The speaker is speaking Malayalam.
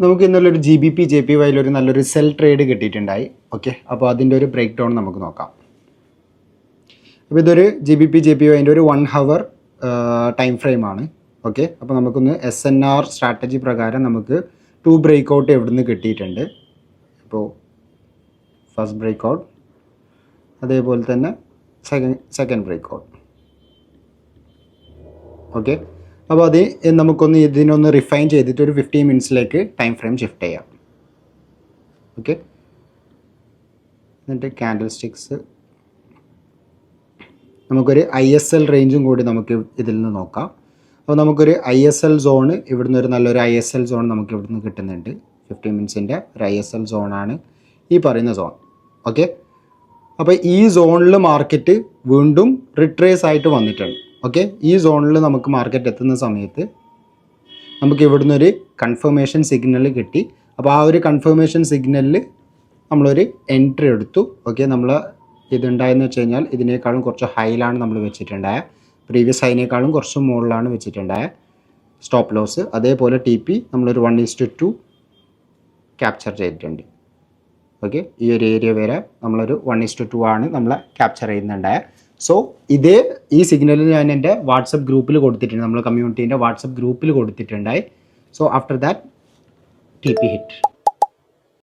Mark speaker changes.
Speaker 1: നമുക്ക് ഇന്നലൊരു GBP JPY ഒരു നല്ലൊരു സെൽ ട്രേഡ് കിട്ടിയിട്ടുണ്ടായി. ഓക്കെ, അപ്പോൾ അതിൻ്റെ ഒരു ബ്രേക്ക് ഡൗൺ നമുക്ക് നോക്കാം. അപ്പോൾ ഇതൊരു GBP JPYൻ്റെ ഒരു 1 hour ടൈം ഫ്രെയിമാണ്. ഓക്കെ, അപ്പോൾ നമുക്കൊന്ന് SNR സ്ട്രാറ്റജി പ്രകാരം നമുക്ക് 2 ബ്രേക്ക് ഔട്ട് എവിടുന്ന് കിട്ടിയിട്ടുണ്ട്. ഇപ്പോൾ ഫസ്റ്റ് ബ്രേക്ക് ഔട്ട്, അതേപോലെ തന്നെ സെക്കൻഡ് ബ്രേക്ക് ഔട്ട്. ഓക്കെ, അപ്പോൾ അത് നമുക്കൊന്ന് ഇതിനൊന്ന് റിഫൈൻ ചെയ്തിട്ട് ഒരു 15 മിനിറ്റ്സിലേക്ക് ടൈം ഫ്രെയിം ഷിഫ്റ്റ് ചെയ്യാം. ഓക്കെ, എന്നിട്ട് ക്യാൻഡിൽ സ്റ്റിക്സ് നമുക്കൊരു ISL റേഞ്ചും കൂടി നമുക്ക് ഇതിൽ നിന്ന് നോക്കാം. അപ്പോൾ നമുക്കൊരു ISL സോണ് ഇവിടുന്ന് ഒരു നല്ലൊരു ISL സോൺ നമുക്ക് ഇവിടുന്ന് കിട്ടുന്നുണ്ട്. 15 മിനിറ്റ്സിൻ്റെ ഒരു ISL സോണാണ് ഈ പറയുന്ന സോൺ. ഓക്കെ, അപ്പോൾ ഈ സോണിൽ മാർക്കറ്റ് വീണ്ടും റിട്രേസ് ആയിട്ട് വന്നിട്ടുണ്ട്. ഓക്കെ, ഈ സോണിൽ നമുക്ക് മാർക്കറ്റ് എത്തുന്ന സമയത്ത് നമുക്ക് ഇവിടുന്ന് ഒരു കൺഫർമേഷൻ സിഗ്നൽ കിട്ടി. അപ്പോൾ ആ ഒരു കൺഫർമേഷൻ സിഗ്നലിൽ നമ്മളൊരു എൻട്രി എടുത്തു. ഓക്കെ, നമ്മൾ ഇതുണ്ടായെന്ന് വെച്ച് കഴിഞ്ഞാൽ ഇതിനേക്കാളും കുറച്ച് ഹൈയിലാണ് നമ്മൾ വെച്ചിട്ടുണ്ടായ, പ്രീവിയസ് ഹൈനേക്കാളും കുറച്ച് മുകളിലാണ് വെച്ചിട്ടുണ്ടായ സ്റ്റോപ്പ് ലോസ്. അതേപോലെ TP നമ്മളൊരു 1:2 ക്യാപ്ചർ ചെയ്തിട്ടുണ്ട്. ഓക്കെ, ഈ ഒരു ഏരിയ വരെ നമ്മളൊരു 1:2 ആണ് നമ്മൾ ക്യാപ്ചർ ചെയ്യുന്നുണ്ടായ. സോ ഈ സിഗ്നൽ ഞാൻ എൻ്റെ വാട്സപ്പ് ഗ്രൂപ്പിൽ കൊടുത്തിട്ടുണ്ട്, നമ്മൾ കമ്മ്യൂണിറ്റീൻ്റെ വാട്സപ്പ് ഗ്രൂപ്പിൽ കൊടുത്തിട്ടുണ്ടായി. So after that TP hit.